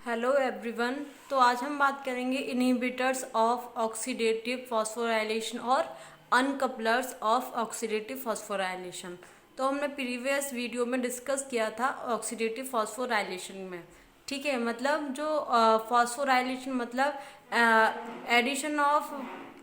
Hello everyone. तो आज हम बात करेंगे इनहिबिटर्स ऑफ ऑक्सीडेटिव फॉस्फोराइलेशन और अनकपलर्स ऑफ ऑक्सीडेटिव फॉस्फोराइलेशन। तो हमने प्रीवियस वीडियो में डिस्कस किया था ऑक्सीडेटिव फॉस्फोराइलेशन में। ठीक है, मतलब जो फॉस्फोराइलेशन मतलब addition of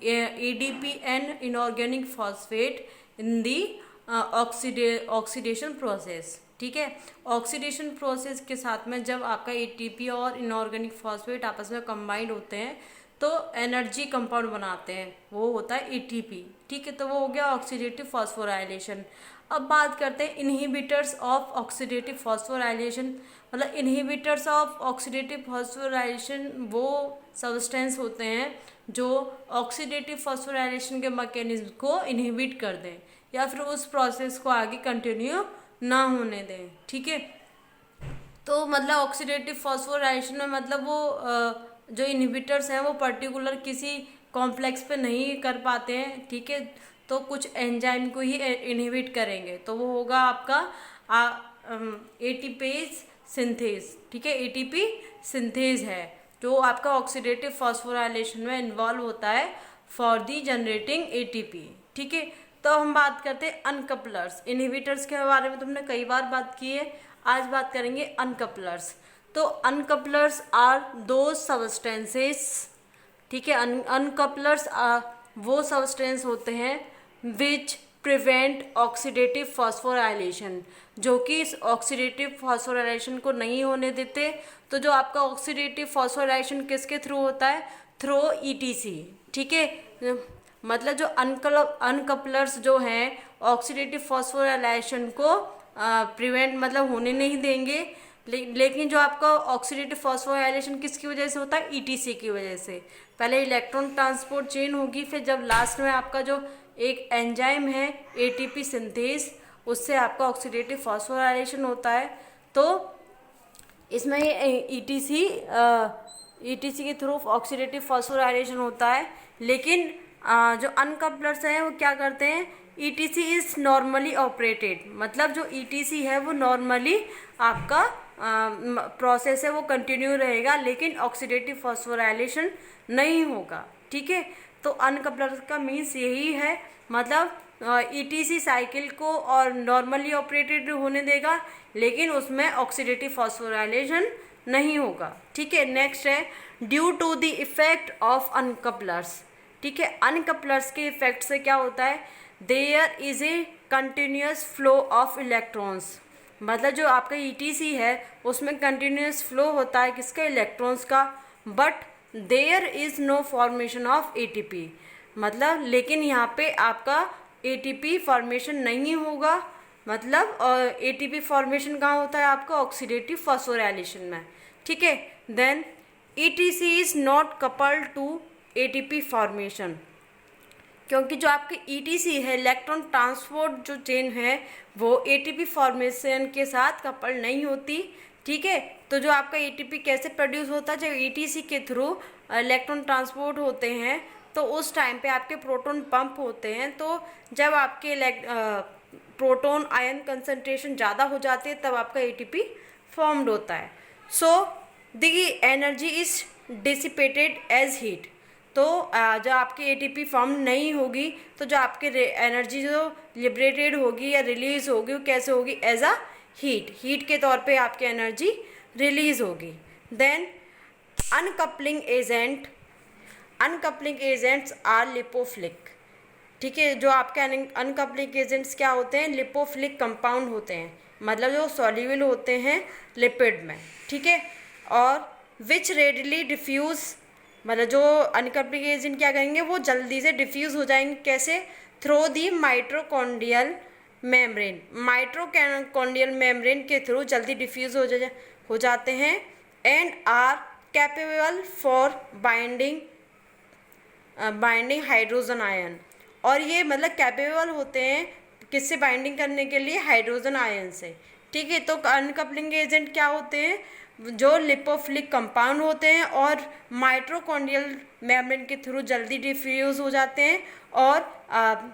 ADP and inorganic phosphate in the oxidation process. ठीक है, ऑक्सीडेशन प्रोसेस के साथ में जब आपका एटीपी और इनऑर्गेनिक फॉस्फेट आपस में कंबाइंड होते हैं तो एनर्जी कंपाउंड बनाते हैं, वो होता है एटीपी। ठीक है, तो वो हो गया ऑक्सीडेटिव फॉस्फोराइलेशन। अब बात करते हैं इनहिबिटर्स ऑफ ऑक्सीडेटिव फॉस्फोराइलेशन। मतलब इनहिबिटर्स ऑफ ऑक्सीडेटिव फॉस्फोराइलेशन वो सब्सटेंस होते हैं जो ऑक्सीडेटिव फॉस्फोराइलेशन के मैकेनिज्म को इनहिबिट कर दें या फिर उस प्रोसेस को आगे कंटिन्यू ना होने दें। ठीक है, तो मतलब ऑक्सीडेटिव फॉस्फोराइलेशन में मतलब वो जो इनहिबिटर्स हैं वो पर्टिकुलर किसी कॉम्प्लेक्स पे नहीं कर पाते हैं। ठीक है, तो कुछ एंजाइम को ही इनहिबिट करेंगे, तो वो होगा आपका एटीपेज सिंथेज। ठीक है, एटीपी सिंथेज है जो आपका ऑक्सीडेटिव फॉस्फोराइलेशन में इन्वॉल्व होता है फॉर दी जनरेटिंग एटीपी। ठीक है, तो हम बात करते हैं अनकपलर्स। इनहिबिटर्स के बारे में तुमने कई बार बात की है, आज बात करेंगे अनकपलर्स। तो अनकपलर्स आर दो सब्सटेंसेस। ठीक है, अनकपलर्स वो सब्सटेंस होते हैं विच प्रिवेंट ऑक्सीडेटिव फॉस्फोराइलेशन, जो कि इस ऑक्सीडेटिव फॉस्फोराइलेशन को नहीं होने देते। तो जो आपका ऑक्सीडेटिव फॉस्फोराइलेशन किसके थ्रू होता है? Through etc. ठीक है, मतलब जो अनकपलर्स जो हैं ऑक्सीडेटिव फॉस्फोराइलेशन को प्रिवेंट मतलब होने नहीं देंगे। लेकिन जो आपका ऑक्सीडेटिव फॉस्फोराइलेशन किसकी वजह से होता है? ईटीसी की वजह से। पहले इलेक्ट्रॉन ट्रांसपोर्ट चेन होगी, फिर जब लास्ट में आपका जो एक एंजाइम है एटीपी सिंथेज, उससे आपका ऑक्सीडेटिव फॉस्फोराइलेशन होता है। तो इसमें ईटीसी के थ्रू ऑक्सीडेटिव फॉस्फोराइलेशन होता है। लेकिन जो अनकपलर्स हैं वो क्या करते हैं? ईटीसी इज नॉर्मली ऑपरेटेड, मतलब जो ईटीसी है वो नॉर्मली आपका प्रोसेस है वो कंटिन्यू रहेगा, लेकिन ऑक्सीडेटिव फॉस्फोराइलेशन नहीं होगा। ठीक है, तो अनकपलर्स का मीन्स यही है, मतलब ईटीसी साइकिल को और नॉर्मली ऑपरेटेड होने देगा, लेकिन उसमें ऑक्सीडेटिव फॉस्फोराइलेशन नहीं होगा। ठीक है, नेक्स्ट है due to the effect of uncouplers. ठीक है, अनकपलर्स के इफेक्ट से क्या होता है? There is a continuous flow of electrons, मतलब जो आपका ईटीसी है उसमें कंटिन्यूस फ्लो होता है किसका? इलेक्ट्रॉन्स का। But there is no formation of ATP, मतलब लेकिन यहाँ पे आपका एटीपी फॉर्मेशन नहीं होगा। मतलब एटीपी फॉर्मेशन कहाँ होता है? आपका ऑक्सीडेटिव फॉस्फोराइलेशन में। ठीक है, then ETC is not coupled to ATP formation, क्योंकि जो आपके ईटीसी है इलेक्ट्रॉन ट्रांसपोर्ट जो चेन है वो एटीपी फॉर्मेशन के साथ कपल्ड नहीं होती। ठीक है, तो जो आपका एटीपी कैसे प्रोड्यूस होता है? जब ईटीसी के थ्रू इलेक्ट्रॉन ट्रांसपोर्ट होते हैं तो उस टाइम पे आपके प्रोटॉन पंप होते हैं, तो जब आपके प्रोटॉन आयन कंसंट्रेशन ज़्यादा हो जाती है तब आपका एटीपी फॉर्म्ड होता है। So the energy is dissipated as heat, तो जो आपकी एटीपी फॉर्म नहीं होगी तो जो आपके एनर्जी जो लिबरेटेड होगी या रिलीज होगी वो कैसे होगी? एज अ हीट के तौर पे आपकी एनर्जी रिलीज होगी। Then uncoupling agents are lipophilic. ठीक है, जो आपके अनकपलिंग एजेंट्स क्या होते हैं? लिपोफिलिक कंपाउंड होते हैं, मतलब जो सॉल्युबल होते हैं लिपिड में। ठीक है, और विच रेडली डिफ्यूज, मतलब जो अनकपलिंग एजेंट क्या करेंगे? वो जल्दी से डिफ्यूज हो जाएंगे। कैसे? Through the mitochondrial membrane, mitochondrial membrane के थ्रू जल्दी डिफ्यूज हो जाते हैं। And are capable for binding hydrogen ion, और ये मतलब कैपेबल होते हैं किससे बाइंडिंग करने के लिए? हाइड्रोजन आयन से। ठीक है, तो अनकपलिंग एजेंट क्या होते हैं? जो लिपोफिलिक कंपाउंड होते हैं और माइटोकॉन्ड्रियल मेम्ब्रेन के थ्रू जल्दी डिफ्यूज हो जाते हैं और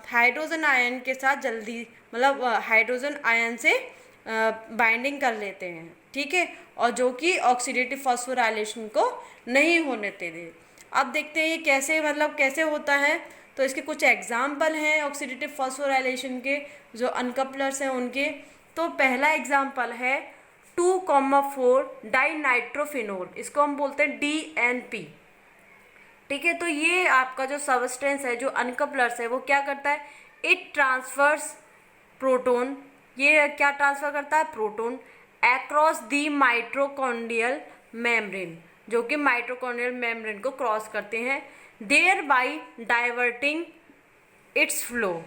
हाइड्रोजन आयन के साथ जल्दी मतलब हाइड्रोजन आयन से बाइंडिंग कर लेते हैं, ठीक है, और जो कि ऑक्सीडेटिव फॉस्फोराइलेशन को नहीं होने देते। अब देखते हैं ये कैसे, मतलब कैसे होता है। तो इसके कुछ एग्जाम्पल हैं ऑक्सीडेटिव फॉस्फोराइलेशन के, जो अनकपलर्स हैं उनके। तो पहला एग्जाम्पल है 2,4 डाइनाइट्रोफिनोल, इसको हम बोलते हैं DNP, ठीक है। तो ये आपका जो सबस्टेंस है, जो अनकपलर्स है, वो क्या करता है, इट ट्रांसफर्स प्रोटोन, ये क्या ट्रांसफर करता है, proton, across the mitochondrial membrane, जो कि माइटोकॉन्ड्रियल मेम्ब्रेन को क्रॉस करते हैं, thereby diverting its flow,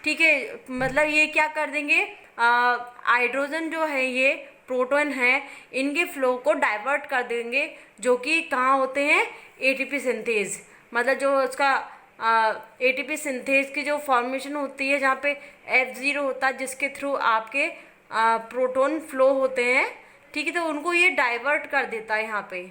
ठीक है। मतलब ये क्या कर देंगे, हाइड्रोजन जो है, ये प्रोटॉन है, इनके फ्लो को डाइवर्ट कर देंगे, जो कि कहाँ होते हैं, एटीपी सिंथेज, मतलब जो उसका एटीपी सिंथेज की जो फॉर्मेशन होती है, जहाँ पे F0 होता है, जिसके थ्रू आपके प्रोटॉन फ्लो होते हैं, ठीक है। तो उनको ये डाइवर्ट कर देता है यहाँ पे,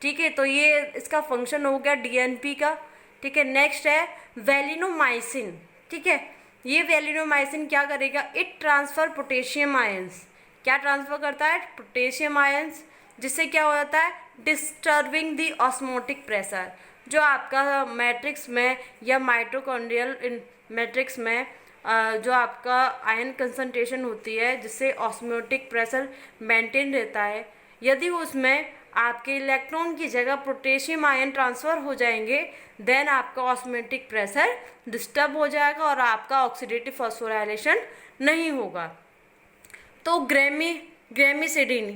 ठीक है। तो ये इसका फंक्शन हो गया DNP का, ठीक है। नेक्स्ट है वेलिनोमाइसिन, ठीक है। ये वेलिनोमाइसिन क्या करेगा, इट ट्रांसफर पोटेशियम आयंस, क्या ट्रांसफर करता है, पोटेशियम आयंस, जिससे क्या हो जाता है, डिस्टर्बिंग द ऑस्मोटिक प्रेशर, जो आपका मैट्रिक्स में या माइटोकॉन्ड्रियल मैट्रिक्स में जो आपका आयन कंसंट्रेशन होती है, जिससे ऑस्मोटिक प्रेशर मेंटेन रहता है, यदि उसमें आपके इलेक्ट्रॉन की जगह पोटेशियम आयन ट्रांसफ़र हो जाएंगे, देन आपका ऑस्मोटिक प्रेशर डिस्टर्ब हो जाएगा और आपका ऑक्सीडेटिव फॉस्फोराइलेशन नहीं होगा। तो ग्रेमिसिडीन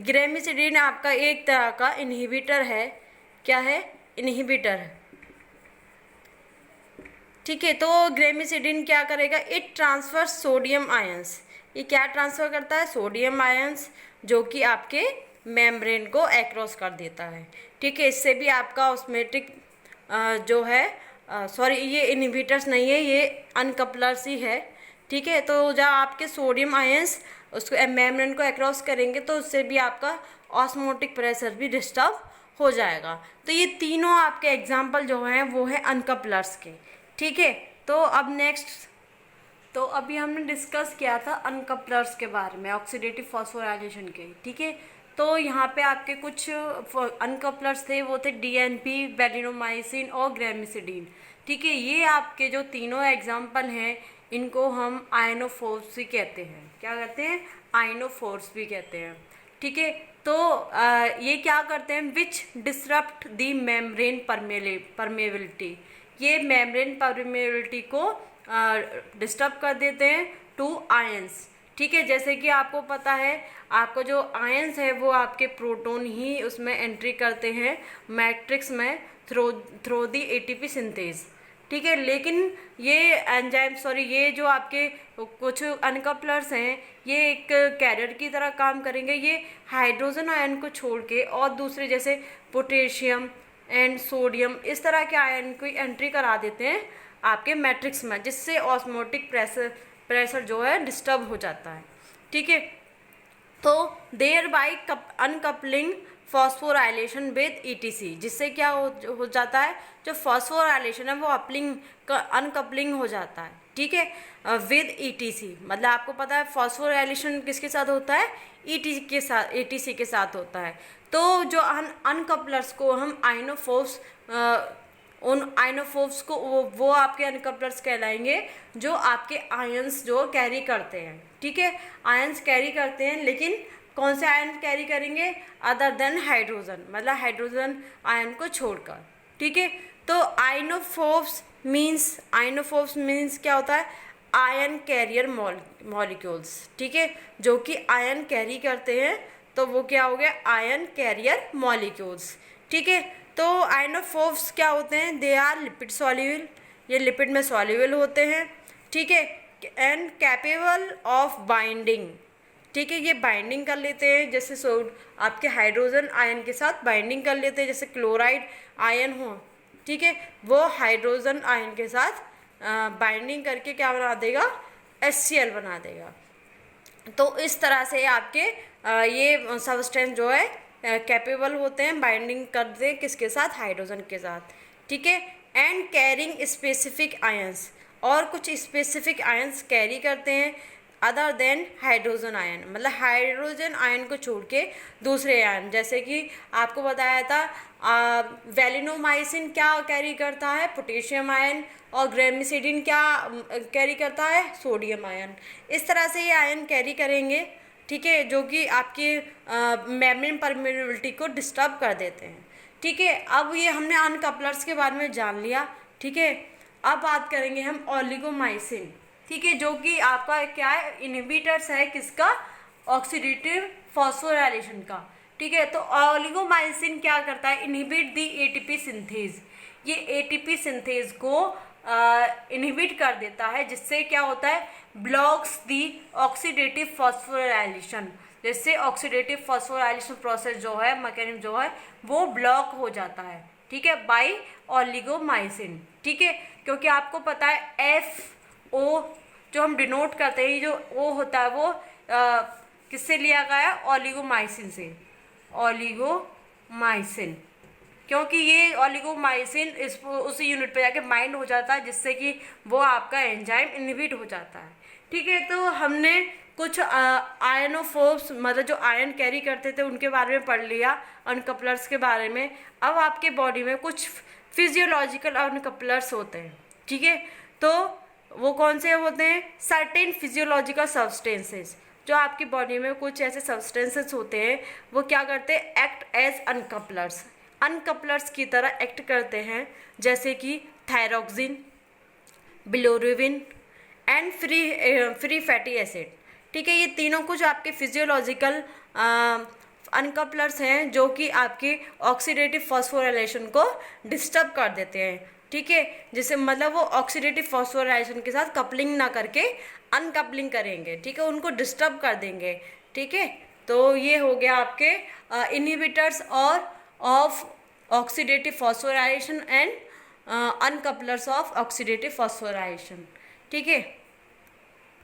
आपका एक तरह का इनहिबिटर है, क्या है, इनहिबिटर है, ठीक है। तो ग्रेमिसिडीन क्या करेगा, इट ट्रांसफर सोडियम आयंस, ये क्या ट्रांसफ़र करता है, सोडियम आयंस, जो कि आपके मेम्ब्रेन को एक्रॉस कर देता है, ठीक है। इससे भी आपका ऑस्मोटिक जो है, सॉरी ये इनहिबिटर्स नहीं है, ये अनकपलर्स ही है, ठीक है। तो जब आपके सोडियम आयंस उसको मेम्ब्रेन को एक्रॉस करेंगे, तो उससे भी आपका ऑस्मोटिक प्रेशर भी डिस्टर्ब हो जाएगा। तो ये तीनों आपके एग्जाम्पल जो हैं वो है अनकपलर्स के, ठीक है। तो अब नेक्स्ट, तो अभी हमने डिस्कस किया था अनकपलर्स के बारे में, ऑक्सीडेटिव फॉस्फोराइलेशन के, ठीक है। तो यहाँ पे आपके कुछ अनकपलर्स थे, वो थे DNP, वेलिनोमाइसिन और ग्रेमिसिडीन, ठीक है। ये आपके जो तीनों एग्जाम्पल हैं, इनको हम आयनोफोर्स भी कहते हैं, क्या कहते हैं, आयनोफोर्स भी कहते हैं, ठीक है। तो ये क्या करते हैं, विच डिसरप्ट दी मेम्ब्रेन परमेबिलिटी, ये मेम्ब्रेन परमेबिलिटी को डिस्टर्ब कर देते हैं टू आयंस, ठीक है। जैसे कि आपको पता है, आपको जो आयंस है वो आपके प्रोटॉन ही उसमें एंट्री करते हैं मैट्रिक्स में थ्रो दी एटीपी सिंथेज, ठीक है। लेकिन ये एंजाइम, सॉरी ये जो आपके कुछ अनकपलर्स हैं, ये एक कैरियर की तरह काम करेंगे, ये हाइड्रोजन आयन को छोड़ के और दूसरे जैसे पोटेशियम एंड सोडियम, इस तरह के आयन की एंट्री करा देते हैं आपके मैट्रिक्स में, जिससे ऑस्मोटिक प्रेशर जो है डिस्टर्ब हो जाता है, ठीक है। तो thereby uncoupling phosphorylation with ETC, जिससे क्या हो जाता है, जो फॉस्फोराइलेशन है वो अनकपलिंग हो जाता है, ठीक है, विद ETC। मतलब आपको पता है फॉस्फोराइलेशन किसके साथ होता है, ETC के साथ होता है। तो जो अनकपलर्स को हम आयनोफोर्स, उन आयनोफोर्स को वो आपके अनकपलर्स कहलाएंगे, जो आपके आयंस जो कैरी करते हैं, ठीक है। आयंस कैरी करते हैं, लेकिन कौन से आयन कैरी करेंगे, अदर देन हाइड्रोजन, मतलब हाइड्रोजन आयन को छोड़कर, ठीक है। तो आयनोफोर्स मीन्स क्या होता है, आयन कैरियर मॉलिक्यूल्स, ठीक है, जो कि आयन कैरी करते हैं, तो वो क्या हो गया, आयन कैरियर मॉलिक्यूल्स, ठीक है। तो आयनोफोर्स क्या होते हैं, दे आर लिपिड सॉल्यूबल, ये लिपिड में सॉल्यूबल होते हैं, ठीक है, एंड कैपेबल ऑफ बाइंडिंग, ठीक है, ये बाइंडिंग कर लेते हैं, जैसे आपके हाइड्रोजन आयन के साथ बाइंडिंग कर लेते हैं, जैसे क्लोराइड आयन हो, ठीक है, वो हाइड्रोजन आयन के साथ बाइंडिंग करके क्या बना देगा, HCl बना देगा। तो इस तरह से आपके ये सबस्टेंस जो है कैपेबल होते हैं बाइंडिंग कर दे किसके साथ, हाइड्रोजन के साथ, ठीक है। एंड कैरिंग स्पेसिफिक आयंस, और कुछ स्पेसिफिक आयंस कैरी करते हैं अदर देन हाइड्रोजन आयन, मतलब हाइड्रोजन आयन को छोड़ के दूसरे आयन, जैसे कि आपको बताया था वैलिनोमाइसिन क्या कैरी करता है, पोटेशियम आयन, और ग्रेमिसिडिन क्या कैरी करता है, सोडियम आयन। इस तरह से ये आयन कैरी करेंगे, ठीक है, जो कि आपकी मेम्ब्रेन परमेबिलिटी को डिस्टर्ब कर देते हैं, ठीक है। अब ये हमने अनकपलर्स के बारे में जान लिया, ठीक है। अब बात करेंगे हम ओलिगोमाइसिन, ठीक है, जो कि आपका क्या है, इनहिबिटर्स है किसका, ऑक्सीडेटिव फॉस्फोराइलेशन का, ठीक है। तो ओलिगोमाइसिन क्या करता है, इनहिबिट दी एटीपी सिंथेज, ये एटीपी सिंथेज को इनहिबिट कर देता है, जिससे क्या होता है, ब्लॉक्स दी ऑक्सीडेटिव फॉस्फोराइलेशन, जिससे ऑक्सीडेटिव फॉस्फोराइलेशन प्रोसेस जो है, मैकेनिज्म जो है, वो ब्लॉक हो जाता है, ठीक है, बाय ओलिगोमाइसिन, ठीक है। क्योंकि आपको पता है FO जो हम डिनोट करते हैं, जो O होता है वो किससे लिया गया है, ओलिगोमाइसिन से, ओलिगोमाइसिन, क्योंकि ये ओलिगोमाइसिन इस उसी यूनिट पे जाके बाइंड हो जाता है, जिससे कि वो आपका एंजाइम इनहिबिट हो जाता है, ठीक है। तो हमने कुछ आयनोफोब्स, मतलब जो आयन कैरी करते थे उनके बारे में पढ़ लिया, अनकपलर्स के बारे में। अब आपके बॉडी में कुछ फिजियोलॉजिकल अनकपलर्स होते हैं, ठीक है। तो वो कौन से होते हैं, सर्टेन फिजियोलॉजिकल सब्सटेंसेस, जो आपकी बॉडी में कुछ ऐसे सब्सटेंसेस होते हैं, वो क्या करते हैं, एक्ट एज अनकपलर्स, अनकपलर्स की तरह एक्ट करते हैं, जैसे कि thyroxine, bilirubin and free fatty acid, ठीक है। ये तीनों कुछ आपके फिजियोलॉजिकल अनकपलर्स हैं, जो कि आपके ऑक्सीडेटिव फॉस्फोराइलेशन को डिस्टर्ब कर देते हैं, ठीक है। जिससे मतलब वो ऑक्सीडेटिव फॉस्फोराइलेशन के साथ कपलिंग ना करके अनकपलिंग करेंगे, ठीक है, उनको डिस्टर्ब कर देंगे, ठीक है। तो ये हो गया आपके इनहिबिटर्स और of oxidative phosphorylation and uncouplers of oxidative phosphorylation, ठीक है।